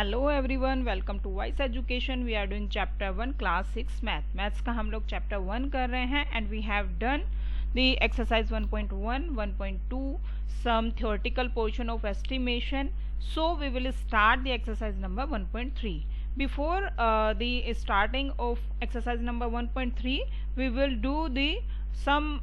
Hello everyone, welcome to Vice Education. We are doing chapter 1 class 6 maths का हम लोग chapter 1 कर रहे हैं and we have done the exercise 1.1, 1.2 some theoretical portion of estimation. So we will start the exercise number 1.3. Before the starting of exercise number 1.3, we will do the some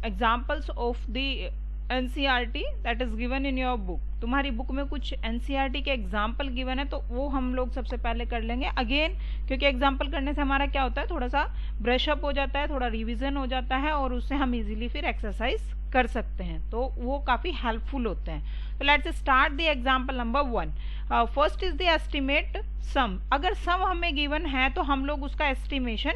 examples of the NCERT that is given in your book. तुम्हारी book में कुछ NCERT के example given है तो वो हम लोग सबसे पहले कर लेंगे अगेन, क्योंकि एग्जाम्पल करने से हमारा क्या होता है, थोड़ा सा ब्रशअप हो जाता है, थोड़ा रिवीजन हो जाता है और उससे हम इजीली फिर एक्सरसाइज कर सकते हैं, तो वो काफ़ी हेल्पफुल होते हैं. तो let's start the example number 1. First is the estimate sum. अगर सम हमें गिवन है तो हम लोग उसका एस्टिमेशन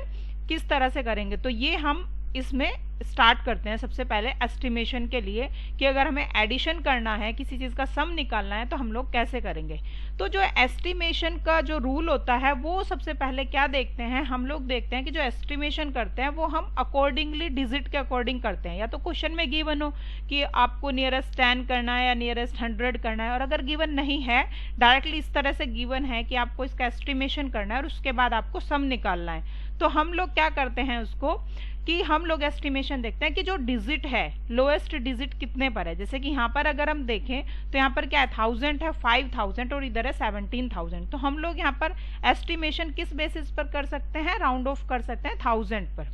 किस तरह से करेंगे, तो ये हम इसमें स्टार्ट करते हैं सबसे पहले एस्टिमेशन के लिए कि अगर हमें एडिशन करना है, किसी चीज़ का सम निकालना है तो हम लोग कैसे करेंगे. तो जो एस्टिमेशन का जो रूल होता है वो सबसे पहले क्या देखते हैं, हम लोग देखते हैं कि जो एस्टिमेशन करते हैं वो हम अकॉर्डिंगली डिजिट के अकॉर्डिंग करते हैं. या तो क्वेश्चन में गिवन हो कि आपको नियरेस्ट 10 करना है या नियरेस्ट 100 करना है, और अगर गिवन नहीं है, डायरेक्टली इस तरह से गिवन है कि आपको इसका एस्टिमेशन करना है और उसके बाद आपको सम निकालना है, तो हम लोग क्या करते हैं उसको कि हम लोग एस्टिमेशन देखते हैं कि जो डिजिट है, लोएस्ट डिजिट कितने पर है. जैसे कि यहाँ पर अगर हम देखें तो यहाँ पर क्या है, 1000 है, 5000 और इधर है 17000. तो हम लोग यहाँ पर एस्टिमेशन किस बेसिस पर कर सकते हैं, राउंड ऑफ कर सकते हैं 1000 पर.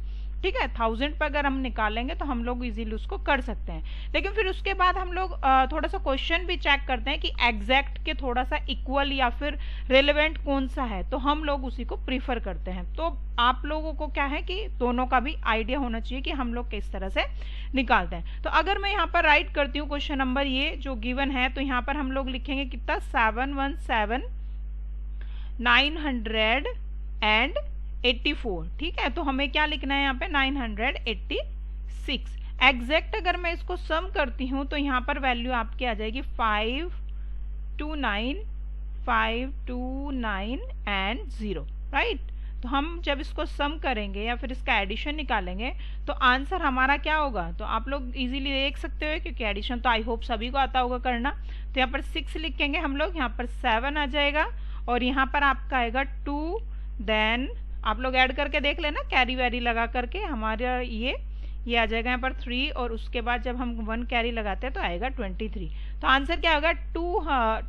ठीक है, 1000 पर अगर हम निकालेंगे तो हम लोग इजीली उसको कर सकते हैं. लेकिन फिर उसके बाद हम लोग थोड़ा सा क्वेश्चन भी चेक करते हैं कि एग्जैक्ट के थोड़ा सा इक्वल या फिर रेलेवेंट कौन सा है, तो हम लोग उसी को प्रीफर करते हैं. तो आप लोगों को क्या है कि दोनों का भी आइडिया होना चाहिए कि हम लोग किस तरह से निकालते हैं. तो अगर मैं यहाँ पर राइट करती हूँ क्वेश्चन नंबर ये जो गिवन है, तो यहाँ पर हम लोग लिखेंगे कितना, 717,984. ठीक है, तो हमें क्या लिखना है यहाँ पे, 986. एग्जैक्ट अगर मैं इसको सम करती हूँ तो यहाँ पर वैल्यू आपकी आ जाएगी 529 एंड 0. राइट, तो हम जब इसको सम करेंगे या फिर इसका एडिशन निकालेंगे तो आंसर हमारा क्या होगा, तो आप लोग इजीली देख सकते हो क्योंकि एडिशन तो आई होप सभी को आता होगा करना. तो यहाँ पर 6 लिखेंगे हम लोग, यहाँ पर 7 आ जाएगा और यहाँ पर आपका आएगा 2. देन आप लोग ऐड करके देख लेना, कैरी वैरी लगा करके हमारा ये आ जाएगा यहाँ पर 3 और उसके बाद जब हम 1 कैरी लगाते हैं तो आएगा 23. तो आंसर क्या होगा,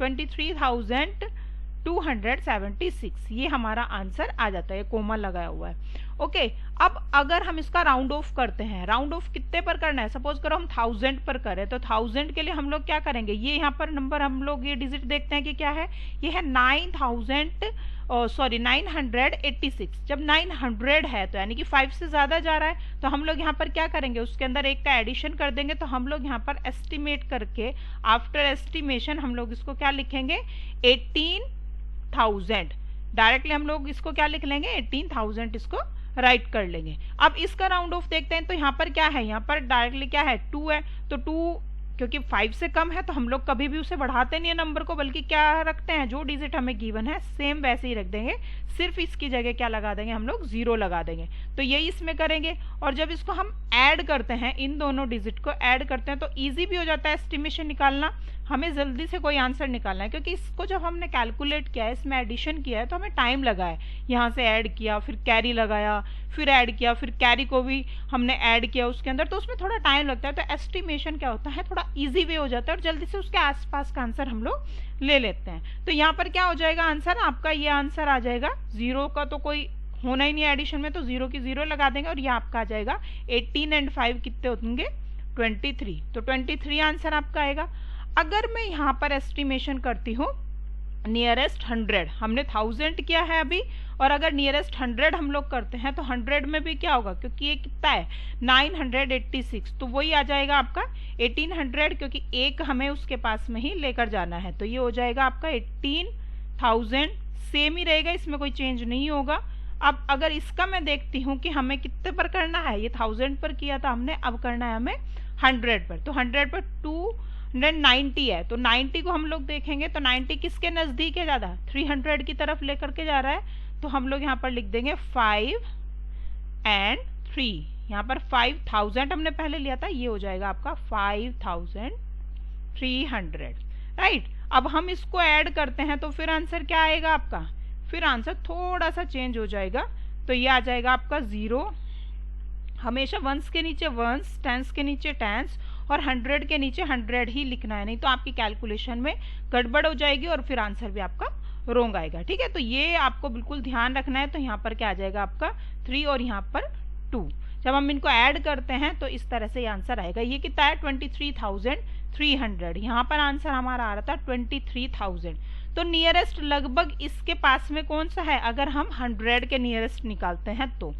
23,276. ये हमारा आंसर आ जाता है, कोमा लगाया हुआ है. ओके, अब अगर हम इसका राउंड ऑफ करते हैं, राउंड ऑफ कितने पर करना है, सपोज करो हम 1000 पर करें, तो 1000 के लिए हम लोग क्या करेंगे, ये यहाँ पर नंबर हम लोग ये डिजिट देखते हैं कि क्या है, ये है 986. जब 900 है तो यानी कि 5 से ज्यादा जा रहा है, तो हम लोग यहाँ पर क्या करेंगे, उसके अंदर एक का एडिशन कर देंगे. तो हम लोग यहाँ पर एस्टिमेट करके आफ्टर एस्टिमेशन हम लोग इसको क्या लिखेंगे, 18,000. डायरेक्टली हम लोग इसको क्या लिख लेंगे, 18,000 इसको राइट कर लेंगे. अब इसका राउंड ऑफ देखते हैं, तो यहाँ पर क्या है, यहाँ पर डायरेक्टली क्या है, 2 है. तो 2 क्योंकि 5 से कम है तो हम लोग कभी भी उसे बढ़ाते नहीं है नंबर को, बल्कि क्या रखते हैं, जो डिजिट हमें गिवन है सेम वैसे ही रख देंगे, सिर्फ इसकी जगह क्या लगा देंगे, हम लोग 0 लगा देंगे. तो यही इसमें करेंगे. और जब इसको हम ऐड करते हैं, इन दोनों डिजिट को ऐड करते हैं, तो ईजी भी हो जाता है एस्टिमेशन निकालना. हमें जल्दी से कोई आंसर निकालना है, क्योंकि इसको जब हमने कैलकुलेट किया है, इसमें एडिशन किया है, तो हमें टाइम लगा है. यहाँ से ऐड किया, फिर कैरी लगाया, फिर ऐड किया, फिर कैरी को भी हमने ऐड किया उसके अंदर, तो उसमें थोड़ा टाइम लगता है. तो एस्टिमेशन क्या होता है, थोड़ा इजी वे हो जाता है और जल्दी से उसके आसपास का आंसर हम लोग ले लेते हैं. तो यहाँ पर क्या हो जाएगा आंसर, आपका ये आंसर आ जाएगा, 0 का तो कोई होना ही नहीं है एडिशन में, तो 0 की 0 लगा देंगे और ये आपका आ जाएगा 18 एंड 5 कितने होंगे, 23. तो 23 आंसर आपका आएगा. अगर मैं यहाँ पर एस्टिमेशन करती हूँ नियरेस्ट 100, हमने 1000 किया है अभी, और अगर नियरेस्ट 100 हम लोग करते हैं तो 100 में भी क्या होगा, क्योंकि ये कितना है 986, तो वही आ जाएगा आपका 1800, क्योंकि एक हमें उसके पास में ही लेकर जाना है. तो ये हो जाएगा आपका 18,000, सेम ही रहेगा, इसमें कोई चेंज नहीं होगा. अब अगर इसका मैं देखती हूँ कि हमें कितने पर करना है, ये 1000 पर किया था हमने, अब करना है हमें 100 पर. तो 100 पर 290 है, तो 90 को हम लोग देखेंगे तो 90 किसके नजदीक है, ज्यादा 300 की तरफ लेकर के जा रहा है. तो हम लोग यहाँ पर लिख देंगे 5 एंड 3. यहाँ पर 5000 हमने पहले लिया था, ये हो जाएगा आपका 5300. राइट, अब हम इसको ऐड करते हैं तो फिर आंसर क्या आएगा आपका, फिर आंसर थोड़ा सा चेंज हो जाएगा। तो ये आ जाएगा आपका 0, हमेशा वंस के नीचे वंस, टेंस के नीचे टेंस और 100 के नीचे 100 ही लिखना है, नहीं तो आपकी कैलकुलेशन में गड़बड़ हो जाएगी और फिर आंसर भी आपका रोंग आएगा। ठीक है, तो ये आपको बिल्कुल ध्यान रखना है। तो यहाँ पर क्या आ जाएगा आपका 3 और यहाँ पर 2। जब हम इनको ऐड करते हैं तो इस तरह से ये आंसर आएगा। ये कितना है 23,300। यहाँ पर आंसर हमारा आ रहा था 23,000। तो नियरेस्ट लगभग इसके पास में कौन सा है, अगर हम 100 के नियरेस्ट निकालते हैं तो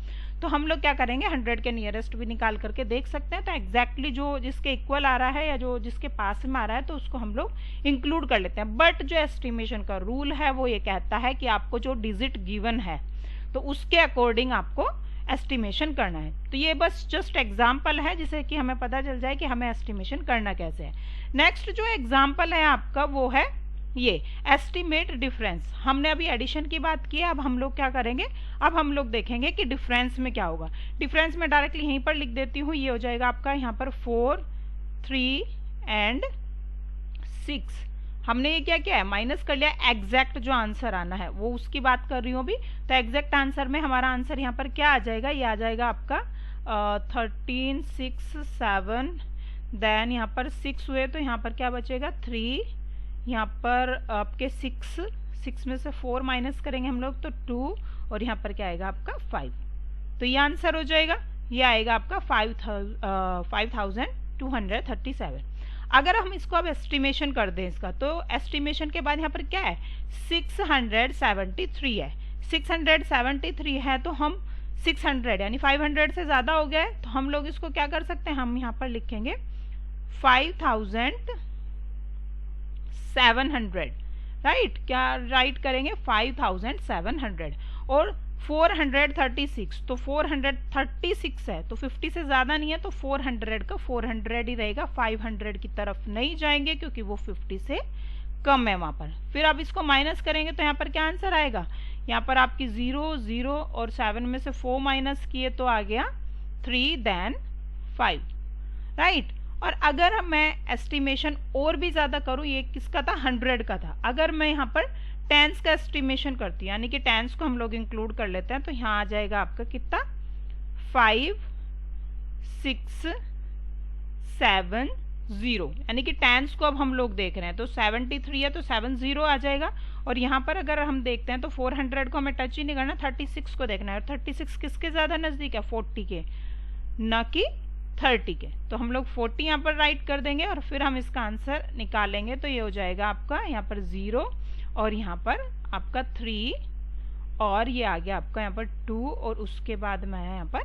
हम लोग क्या करेंगे 100 के नियरेस्ट भी निकाल करके देख सकते हैं। तो एग्जैक्टली जो जिसके इक्वल आ रहा है या जो जिसके पास में आ रहा है तो उसको हम लोग इंक्लूड कर लेते हैं। बट जो एस्टिमेशन का रूल है वो ये कहता है कि आपको जो डिजिट गिवन है तो उसके अकॉर्डिंग आपको एस्टिमेशन करना है। तो ये बस जस्ट एग्जाम्पल है जिससे कि हमें पता चल जाए कि हमें एस्टिमेशन करना कैसे है। नेक्स्ट जो एग्जाम्पल है आपका वो है ये एस्टिमेट डिफरेंस। हमने अभी एडिशन की बात की है, अब हम लोग क्या करेंगे, अब हम लोग देखेंगे कि डिफरेंस में क्या होगा। डिफरेंस में डायरेक्टली यहीं पर लिख देती हूँ, ये हो जाएगा आपका यहाँ पर 4, 3 एंड 6। हमने ये क्या किया है, माइनस कर लिया। एग्जैक्ट जो आंसर आना है वो उसकी बात कर रही हूँ अभी। तो एग्जैक्ट आंसर में हमारा आंसर यहाँ पर क्या आ जाएगा, ये आ जाएगा आपका 13, 6, 7, देन यहाँ पर 6 हुए तो यहाँ पर क्या बचेगा 3, यहाँ पर आपके 6 में से 4 माइनस करेंगे हम लोग तो 2 और यहाँ पर क्या आएगा आपका 5। तो ये आंसर हो जाएगा, ये आएगा आपका 5,237। अगर हम इसको अब एस्टिमेशन कर दें इसका, तो एस्टिमेशन के बाद यहाँ पर क्या है 673 है। 673 है तो हम 600 यानी 500 से ज़्यादा हो गया है, तो हम लोग इसको क्या कर सकते हैं, हम यहाँ पर लिखेंगे 5,700। राइट, क्या राइट करेंगे 5,700 और 436, तो 436 है तो 50 से ज़्यादा नहीं है तो 400 का 400 ही रहेगा, 500 की तरफ नहीं जाएंगे क्योंकि वो 50 से कम है वहाँ पर। फिर अब इसको माइनस करेंगे तो यहाँ पर क्या आंसर आएगा, यहाँ पर आपकी 0, 0 और 7 में से 4 माइनस किए तो आ गया 3 देन 5। राइट, और अगर मैं एस्टिमेशन और भी ज़्यादा करूँ, ये किसका था 100 का था, अगर मैं यहाँ पर टेंस का एस्टिमेशन करती हूँ यानी कि टेंस को हम लोग इंक्लूड कर लेते हैं, तो यहाँ आ जाएगा आपका कितना 5, 6, 7, 0 यानी कि टेंस को अब हम लोग देख रहे हैं तो 73 है तो 70 आ जाएगा। और यहाँ पर अगर हम देखते हैं तो 400 को हमें टच ही नहीं करना, 36 को देखना है और 36 किसके ज़्यादा नज़दीक है 40 के, न कि 30 के। तो हम लोग 40 यहाँ पर राइट कर देंगे और फिर हम इसका आंसर निकालेंगे तो ये हो जाएगा आपका यहाँ पर 0 और यहाँ पर आपका 3 और ये आ गया आपका यहाँ पर 2 और उसके बाद में है यहाँ पर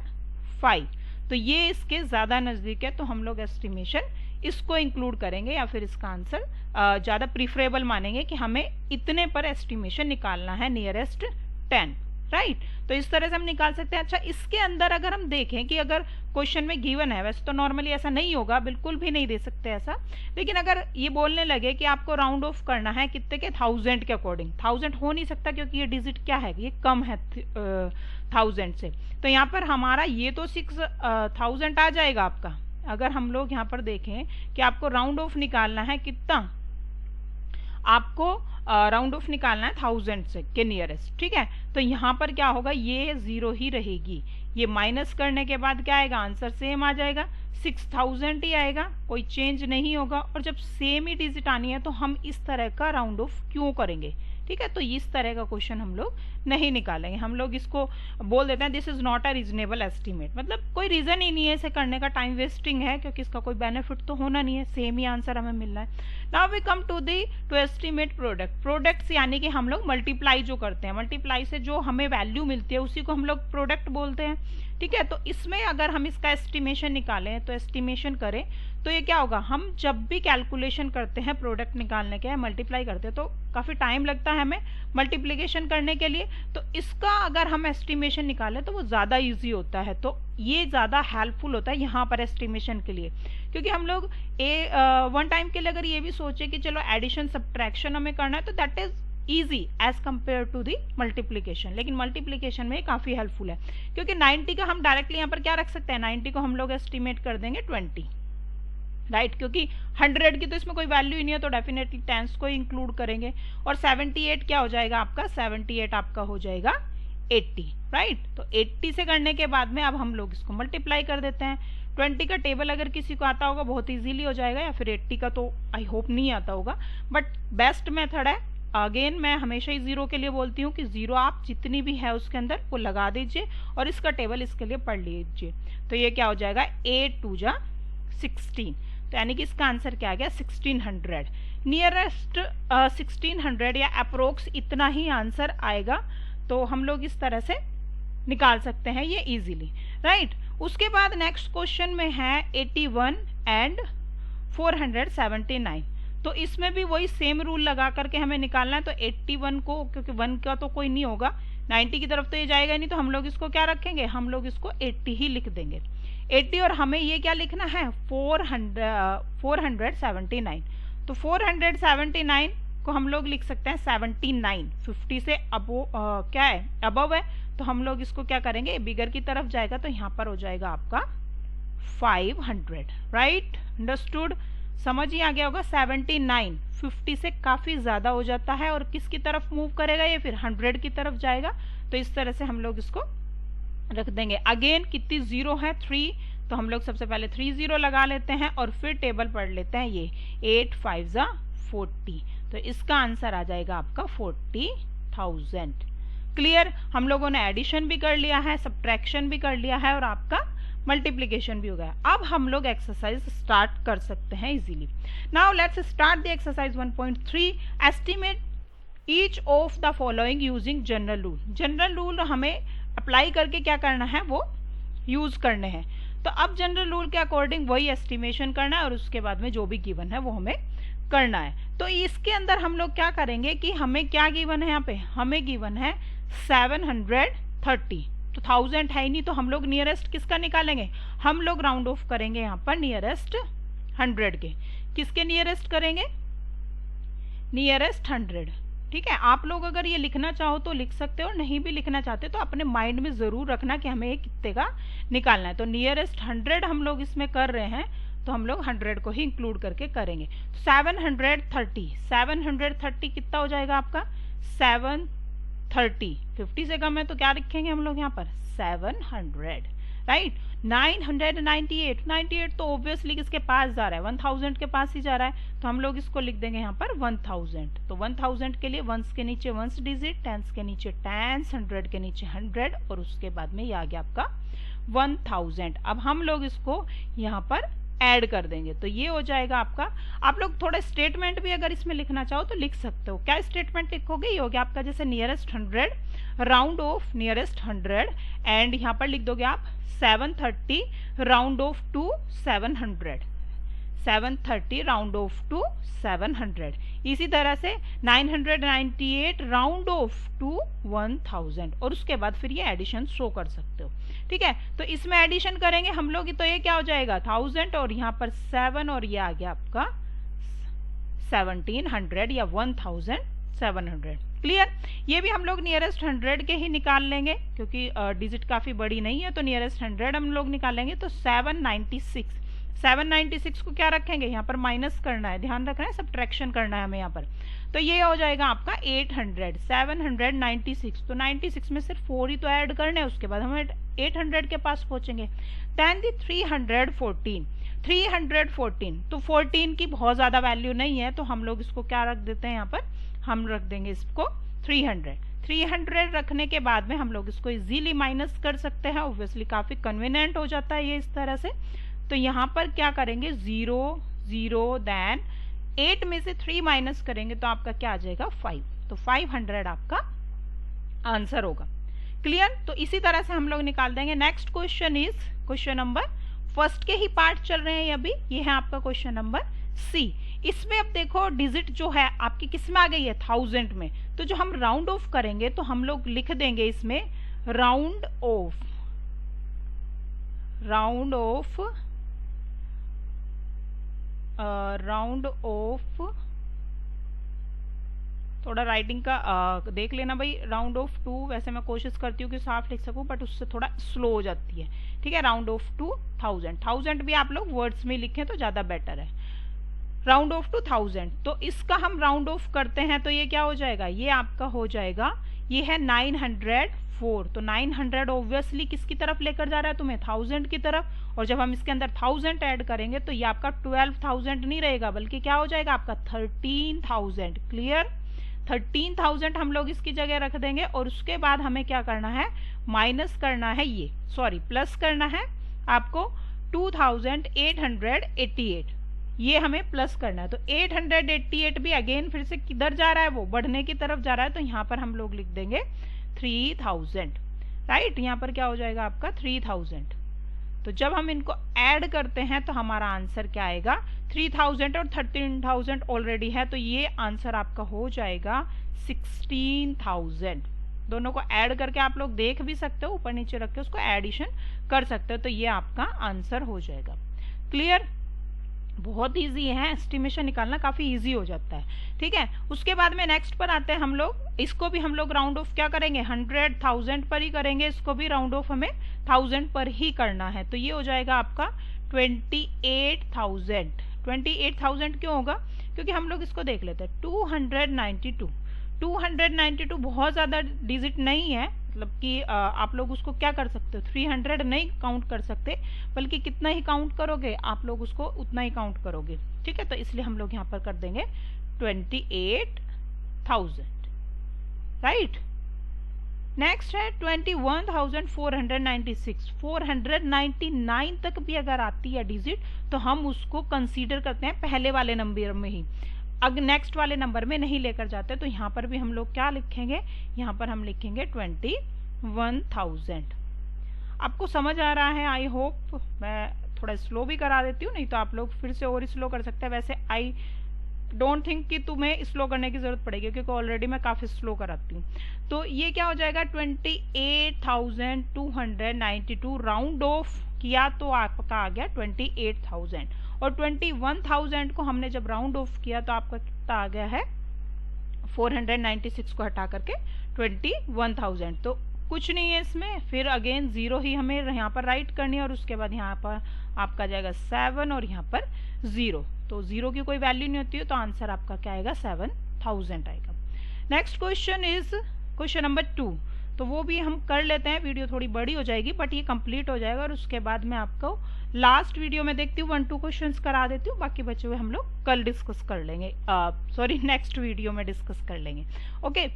5। तो ये इसके ज़्यादा नज़दीक है तो हम लोग एस्टिमेशन इसको इंक्लूड करेंगे या फिर इसका आंसर ज़्यादा प्रीफरेबल मानेंगे कि हमें इतने पर एस्टिमेशन निकालना है नियरेस्ट 10। राइट, तो इस तरह से हम निकाल सकते हैं। अच्छा, इसके अंदर अगर हम देखें कि अगर क्वेश्चन में गिवन है, वैसे तो नॉर्मली ऐसा नहीं होगा, बिल्कुल भी नहीं दे सकते ऐसा, लेकिन अगर ये बोलने लगे कि आपको राउंड ऑफ करना है कितने के 1000 के अकॉर्डिंग, 1000 हो नहीं सकता क्योंकि ये डिजिट क्या है, ये कम है 1000 से, तो यहाँ पर हमारा ये तो 6000 आ जाएगा आपका। अगर हम लोग यहाँ पर देखें कि आपको राउंड ऑफ निकालना है कितना, आपको राउंड ऑफ निकालना है 1000 से के नियरेस्ट। ठीक है, तो यहाँ पर क्या होगा, ये 0 ही रहेगी, ये माइनस करने के बाद क्या आएगा, आंसर सेम आ जाएगा, 6000 ही आएगा, कोई चेंज नहीं होगा। और जब सेम ही डिजिट आनी है तो हम इस तरह का राउंड ऑफ क्यों करेंगे। ठीक है, तो इस तरह का क्वेश्चन हम लोग नहीं निकालेंगे, हम लोग इसको बोल देते हैं this is not a reasonable estimate, मतलब कोई रीजन ही नहीं है इसे करने का, टाइम वेस्टिंग है क्योंकि इसका कोई बेनिफिट तो होना नहीं है, सेम ही आंसर हमें मिल रहा है। Now we come to estimate product. Products यानी कि हम लोग मल्टीप्लाई जो करते हैं, मल्टीप्लाई से जो हमें वैल्यू मिलती है उसी को हम लोग प्रोडक्ट बोलते हैं। ठीक है, तो इसमें अगर हम इसका एस्टिमेशन निकालें तो एस्टिमेशन करें तो ये क्या होगा, हम जब भी कैलकुलेशन करते हैं प्रोडक्ट निकालने के, मल्टीप्लाई करते हैं तो काफ़ी टाइम लगता है हमें मल्टीप्लिकेशन करने के लिए, तो इसका अगर हम एस्टिमेशन निकालें तो वो ज़्यादा इजी होता है, तो ये ज़्यादा हेल्पफुल होता है यहाँ पर एस्टिमेशन के लिए। क्योंकि हम लोग वन टाइम के लिए अगर ये भी सोचे कि चलो एडिशन सब्ट्रैक्शन हमें करना है तो that is easy as compare to the multiplication, लेकिन मल्टीप्लिकेशन में काफ़ी हेल्पफुल है क्योंकि 90 का हम डायरेक्टली यहाँ पर क्या रख सकते हैं, 90 को हम लोग एस्टिमेट कर देंगे 20। राइट, क्योंकि 100 की तो इसमें कोई वैल्यू ही नहीं है, तो डेफिनेटली टेंस को इंक्लूड करेंगे। और 78 क्या हो जाएगा आपका, 78 आपका हो जाएगा 80, राइट। तो 80 से करने के बाद में अब हम लोग इसको मल्टीप्लाई कर देते हैं। 20 का टेबल अगर किसी को आता होगा बहुत इजीली हो जाएगा, या फिर 80 का तो आई होप नहीं आता होगा, बट बेस्ट मेथड है। अगेन मैं हमेशा ही 0 के लिए बोलती हूँ कि 0 आप जितनी भी है उसके अंदर वो लगा दीजिए और इसका टेबल इसके लिए पढ़ लीजिए। तो ये क्या हो जाएगा, 8 2 जा 16, तो यानी कि इसका आंसर क्या आ गया, 1600। नियरेस्ट 1600 या अप्रोक्स इतना ही आंसर आएगा, तो हम लोग इस तरह से निकाल सकते हैं ये इजीली, राइट। उसके बाद नेक्स्ट क्वेश्चन में है 81 एंड 479। तो इसमें भी वही सेम रूल लगा करके हमें निकालना है। तो 81 को, क्योंकि 1 का तो कोई नहीं होगा, 90 की तरफ तो ये जाएगा नहीं, तो हम लोग इसको क्या रखेंगे, हम लोग इसको 80 ही लिख देंगे, 80। और हमें ये क्या लिखना है, 479। तो 479 को हम लोग लिख सकते हैं 79, 50 से क्या है, अबव है, तो हम लोग इसको क्या करेंगे, बिगर की तरफ जाएगा, तो यहाँ पर हो जाएगा आपका 500, राइट। अंडरस्टूड, समझ ही आ गया होगा। 79 50 से काफी ज्यादा हो जाता है, और किसकी तरफ मूव करेगा ये, फिर 100 की तरफ जाएगा। तो इस तरह से हम लोग इसको रख देंगे। अगेन कितनी जीरो है, 3, तो हम लोग सबसे पहले 3 0 लगा लेते हैं और फिर टेबल पढ़ लेते हैं। ये 8 5 जा 40, तो इसका आंसर आ जाएगा आपका 40,000। क्लियर, हम लोगों ने एडिशन भी कर लिया है, सब्ट्रैक्शन भी कर लिया है, और आपका मल्टीप्लीकेशन भी हो गया। अब हम लोग एक्सरसाइज स्टार्ट कर सकते हैं easily. Now let's start the exercise 1.3। Estimate each of the following using general rule. General rule हमें अप्लाई करके क्या करना है, वो यूज करने हैं। तो अब जनरल रूल के अकॉर्डिंग वही एस्टिमेशन करना है, और उसके बाद में जो भी गिवन है वो हमें करना है। तो इसके अंदर हम लोग क्या करेंगे कि हमें क्या गिवन है, यहाँ पे हमें गिवन है 730। तो 1000 है ही नहीं, तो हम लोग नियरेस्ट किसका निकालेंगे, हम लोग राउंड ऑफ करेंगे यहाँ पर नियरेस्ट 100 के। किसके नियरेस्ट करेंगे, नियरेस्ट 100, ठीक है। आप लोग अगर ये लिखना चाहो तो लिख सकते हो, नहीं भी लिखना चाहते तो अपने माइंड में जरूर रखना कि हमें ये कितने का निकालना है। तो नियरेस्ट 100 हम लोग इसमें कर रहे हैं, तो हम लोग 100 को ही इंक्लूड करके करेंगे। 730 कितना हो जाएगा आपका, 730, 50 से कम है तो क्या लिखेंगे हम लोग यहाँ पर 700, राइट। 998 तो ऑब्वियसली किसके पास जा रहा है, 1000 के पास ही जा रहा है, तो हम लोग इसको लिख देंगे यहाँ पर 1000। तो 1000 के लिए वंस के नीचे वंस डिजिट, टेंस के नीचे टेंस, 100 के नीचे 100, और उसके बाद में ये आ गया आपका 1000। अब हम लोग इसको यहाँ पर ऐड कर देंगे, तो ये हो जाएगा आपका। आप लोग थोड़ा स्टेटमेंट भी अगर इसमें लिखना चाहो तो लिख सकते हो। क्या स्टेटमेंट लिखोगे, ये हो गया आपका जैसे nearest 100, round off nearest 100, and यहाँ पर लिख दोगे आप 730 round off to 700, 730 round off to 700। इसी तरह से 998 राउंड ऑफ टू 1000, और उसके बाद फिर ये एडिशन शो कर सकते हो, ठीक है। तो इसमें एडिशन करेंगे हम लोग, तो ये क्या हो जाएगा 1000, और यहाँ पर 7, और ये आ गया आपका 1700 या 1700। क्लियर, ये भी हम लोग नियरेस्ट 100 के ही निकाल लेंगे, क्योंकि डिजिट काफी बड़ी नहीं है, तो नियरेस्ट 100 हम लोग निकालेंगे। तो 796 को क्या रखेंगे, यहाँ पर माइनस करना है, ध्यान रखना है, सब्ट्रैक्शन करना है हमें यहाँ पर। तो ये हो जाएगा आपका 800, 796, तो 96 में सिर्फ 4 ही तो ऐड करने हैं, उसके बाद हम 800 के पास पहुंचेंगे। देन दी 314, तो 14 की बहुत ज्यादा वैल्यू नहीं है, तो हम लोग इसको क्या रख देते हैं, यहाँ पर हम रख देंगे इसको 300 रखने के बाद में हम लोग इसको इजीली माइनस कर सकते हैं। ऑब्वियसली काफी कन्वीनियंट हो जाता है ये इस तरह से। तो यहाँ पर क्या करेंगे, 0 0, देन 8 में से 3 माइनस करेंगे तो आपका क्या आ जाएगा 5, तो 500 आपका आंसर होगा। क्लियर, तो इसी तरह से हम लोग निकाल देंगे। Next question is question number first के ही पार्ट चल रहे हैं अभी, ये है आपका क्वेश्चन नंबर सी। इसमें अब देखो डिजिट जो है आपकी किस में आ गई है, 1000 में। तो जो हम राउंड ऑफ करेंगे तो हम लोग लिख देंगे इसमें राउंड ऑफ 1000 थोड़ा राइटिंग का देख लेना भाई। राउंड ऑफ टू वैसे मैं कोशिश करती हूँ कि साफ लिख सकूँ, बट उससे थोड़ा स्लो हो जाती है। ठीक है, राउंड ऑफ टू 1000, 1000 भी आप लोग वर्ड्स में लिखें तो ज़्यादा बेटर है। राउंड ऑफ टू 1000, तो इसका हम राउंड ऑफ करते हैं तो ये क्या हो जाएगा, ये आपका हो जाएगा, ये है 904। तो 900 ऑब्वियसली किसकी तरफ लेकर जा रहा है तुम्हें, 1000 की तरफ। और जब हम इसके अंदर 1000 ऐड करेंगे तो ये आपका 12000 नहीं रहेगा, बल्कि क्या हो जाएगा आपका 13000। क्लियर, 13000 हम लोग इसकी जगह रख देंगे। और उसके बाद हमें क्या करना है, माइनस करना है, ये सॉरी प्लस करना है आपको 2888, ये हमें प्लस करना है। तो 888 भी अगेन फिर से किधर जा रहा है, वो बढ़ने की तरफ जा रहा है। तो यहाँ पर हम लोग लिख देंगे 3000, राइट। यहाँ पर क्या हो जाएगा आपका 3000। तो जब हम इनको ऐड करते हैं तो हमारा आंसर क्या आएगा, 3000 और 13000 ऑलरेडी है, तो ये आंसर आपका हो जाएगा 16000। दोनों को ऐड करके आप लोग देख भी सकते हो, ऊपर नीचे रख के उसको एडिशन कर सकते हो, तो ये आपका आंसर हो जाएगा। क्लियर, बहुत इजी है, एस्टिमेशन निकालना काफी इजी हो जाता है। ठीक है, उसके बाद में नेक्स्ट पर आते हैं हम लोग। इसको भी हम लोग राउंड ऑफ क्या करेंगे, 100,000 पर ही करेंगे। इसको भी राउंड ऑफ हमें 1000 पर ही करना है। तो ये हो जाएगा आपका 28,000। 28,000 क्यों होगा, क्योंकि हम लोग इसको देख लेते हैं 292 बहुत ज्यादा डिजिट नहीं है, मतलब कि आप लोग उसको क्या कर सकते हो, 300 नहीं काउंट कर सकते, बल्कि कितना ही काउंट करोगे आप लोग उसको उतना ही काउंट करोगे। ठीक है, तो इसलिए हम लोग यहाँ पर कर देंगे 28,000, राइट। नेक्स्ट है 21,496। 499 तक भी अगर आती है डिजिट तो हम उसको कंसीडर करते हैं पहले वाले नंबर में ही, अगर नेक्स्ट वाले नंबर में नहीं लेकर जाते। तो यहाँ पर भी हम लोग क्या लिखेंगे, यहाँ पर हम लिखेंगे 21,000। आपको समझ आ रहा है, आई होप। मैं थोड़ा स्लो भी करा देती हूँ, नहीं तो आप लोग फिर से और स्लो कर सकते हैं। वैसे आई डोंट थिंक कि तुम्हें स्लो करने की जरूरत पड़ेगी, क्योंकि ऑलरेडी मैं काफी स्लो कराती हूँ। तो ये क्या हो जाएगा 28,292, राउंड ऑफ किया तो आपका आ गया 28,000। और 21,000 को हमने जब राउंड ऑफ किया तो आपका कितना आ गया है, 496 को हटा करके 21,000। तो कुछ नहीं है इसमें, फिर अगेन जीरो ही हमें यहाँ पर राइट करनी है, और उसके बाद यहाँ पर आपका जाएगा 7 और यहाँ पर 0। तो 0 की कोई वैल्यू नहीं होती है, तो आंसर आपका क्या आएगा, 7000 आएगा। Next question is question number 2। तो वो भी हम कर लेते हैं, वीडियो थोड़ी बड़ी हो जाएगी बट ये कंप्लीट हो जाएगा। और उसके बाद मैं आपको लास्ट वीडियो में देखती हूँ 1-2 क्वेश्चंस करा देती हूँ, बाकी बचे हुए हम लोग कल डिस्कस कर लेंगे, सॉरी नेक्स्ट वीडियो में डिस्कस कर लेंगे। ओके,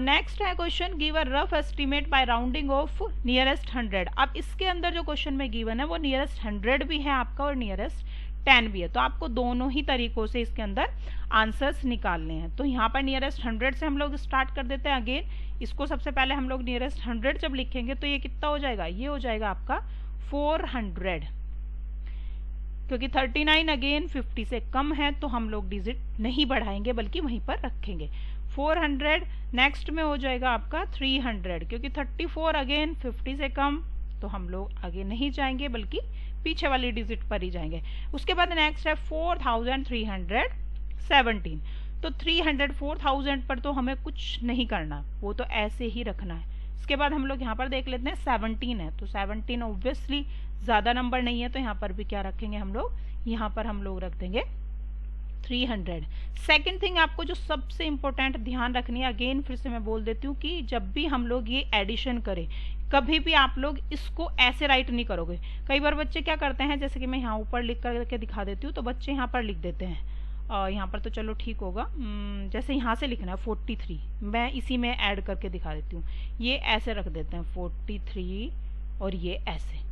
नेक्स्ट है question, give a rough estimate by rounding off nearest 100। अब इसके अंदर जो क्वेश्चन में गिवन है वो नियरेस्ट 100 भी है आपका और नियरेस्ट 10 भी है, तो आपको दोनों ही तरीकों से इसके अंदर आंसर्स निकालने हैं। तो यहाँ पर नियरेस्ट 100 से हम लोग स्टार्ट कर देते हैं। अगेन इसको सबसे पहले हम लोग नियरेस्ट 100 जब लिखेंगे तो ये कितना हो जाएगा, ये हो जाएगा आपका 400, क्योंकि 39 अगेन 50 से कम है तो हम लोग डिजिट नहीं बढ़ाएंगे बल्कि वहीं पर रखेंगे 400। नेक्स्ट में हो जाएगा आपका 300, क्योंकि 34 अगेन 50 से कम, तो हम लोग आगे नहीं जाएंगे बल्कि पीछे वाली डिजिट पर ही जाएंगे। उसके बाद नेक्स्ट है 4317। तो 300 4000 पर तो हमें कुछ नहीं करना, वो तो ऐसे ही रखना है। इसके बाद हम लोग यहाँ पर देख लेते हैं 17 है, तो 17 ऑब्वियसली ज्यादा नंबर नहीं है, तो यहाँ पर भी क्या रखेंगे हम लोग, यहाँ पर हम लोग रख देंगे 300। सेकेंड थिंग आपको जो सबसे इंपॉर्टेंट ध्यान रखनी है, अगेन फिर से मैं बोल देती हूँ कि जब भी हम लोग ये एडिशन करें कभी भी आप लोग इसको ऐसे राइट नहीं करोगे। कई बार बच्चे क्या करते हैं, जैसे कि मैं यहाँ ऊपर लिख करके दिखा देती हूँ, तो बच्चे यहाँ पर लिख देते हैं, यहाँ पर तो चलो ठीक होगा, जैसे यहाँ से लिखना है 43, मैं इसी में ऐड करके दिखा देती हूँ। ये ऐसे रख देते हैं 43 और ये ऐसे,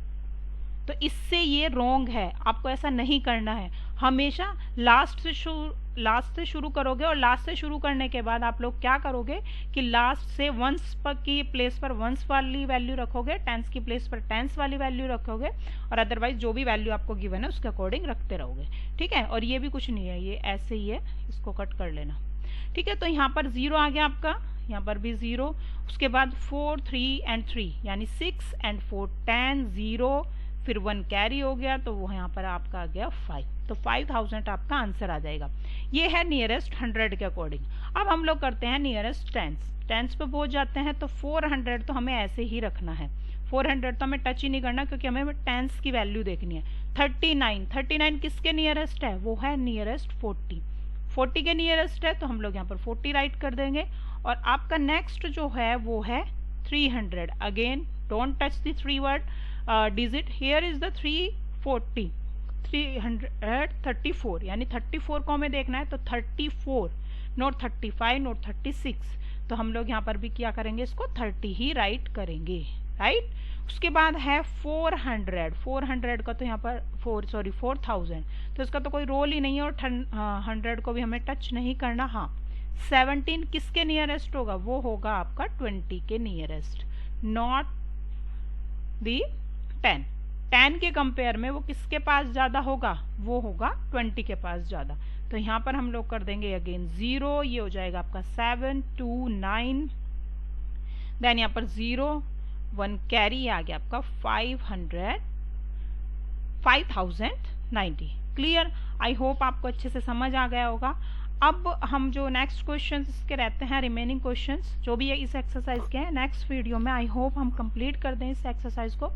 तो इससे ये रॉन्ग है, आपको ऐसा नहीं करना है। हमेशा लास्ट से शुरू करोगे, और लास्ट से शुरू करने के बाद आप लोग क्या करोगे कि लास्ट से वंस पर की प्लेस पर वंस वाली वैल्यू रखोगे, टेंस की प्लेस पर टेंस वाली वैल्यू रखोगे, और अदरवाइज जो भी वैल्यू आपको गिवन है उसके अकॉर्डिंग रखते रहोगे। ठीक है, और ये भी कुछ नहीं है, ये ऐसे ही है, इसको कट कर लेना। ठीक है, तो यहाँ पर 0 आ गया आपका, यहाँ पर भी 0। उसके बाद 4 3 and 3 यानी 6 and 4 10 0 फिर 1 कैरी हो गया, तो वो यहाँ पर आपका आ गया 5, तो 5000 आपका आंसर आ जाएगा। ये है नियरेस्ट 100 के अकॉर्डिंग। अब हम लोग करते हैं नियरेस्ट टेंस। टेंस पे पहुंच जाते हैं तो 400 तो हमें ऐसे ही रखना है, 400 तो हमें टच ही नहीं करना, क्योंकि हमें टेंस की वैल्यू देखनी है। 39 किसके नियरेस्ट है, वो है नियरेस्ट 40 के नियरेस्ट है, तो हम लोग यहाँ पर 40 राइट कर देंगे। और आपका नेक्स्ट जो है वो है 300। Again don't touch the 3 word digit, here is the 340, 334, यानी 34 को हमें देखना है, तो 34, नोट 35, नोट 36, तो हम लोग यहाँ पर भी क्या करेंगे, इसको 30 ही राइट करेंगे, राइट। उसके बाद है 400 का, तो यहाँ पर 4000, तो इसका तो कोई रोल ही नहीं है, और 100 को भी हमें टच नहीं करना। हाँ, 17 किसके नियरेस्ट होगा, वो होगा आपका 20 के नियरेस्ट, नॉट दी 10 के कंपेयर में वो किसके पास ज्यादा होगा, वो होगा 20 के पास ज्यादा। तो यहाँ पर हम लोग कर देंगे अगेन 0, ये हो जाएगा आपका 7 2 9, देन यहाँ पर 0 1 कैरी आ गया आपका 5090। क्लियर, आई होप आपको अच्छे से समझ आ गया होगा। अब हम जो नेक्स्ट क्वेश्चंस के रहते हैं, रिमेनिंग क्वेश्चंस जो भी है इस एक्सरसाइज के हैं, नेक्स्ट वीडियो में आई होप हम कंप्लीट कर दें इस एक्सरसाइज को।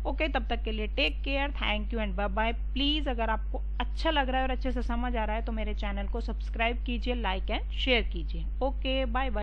ओके, तब तक के लिए take care, thank you and bye bye. Please अगर आपको अच्छा लग रहा है और अच्छे से समझ आ रहा है तो मेरे चैनल को सब्सक्राइब कीजिए, लाइक एंड शेयर कीजिए। Okay, bye bye.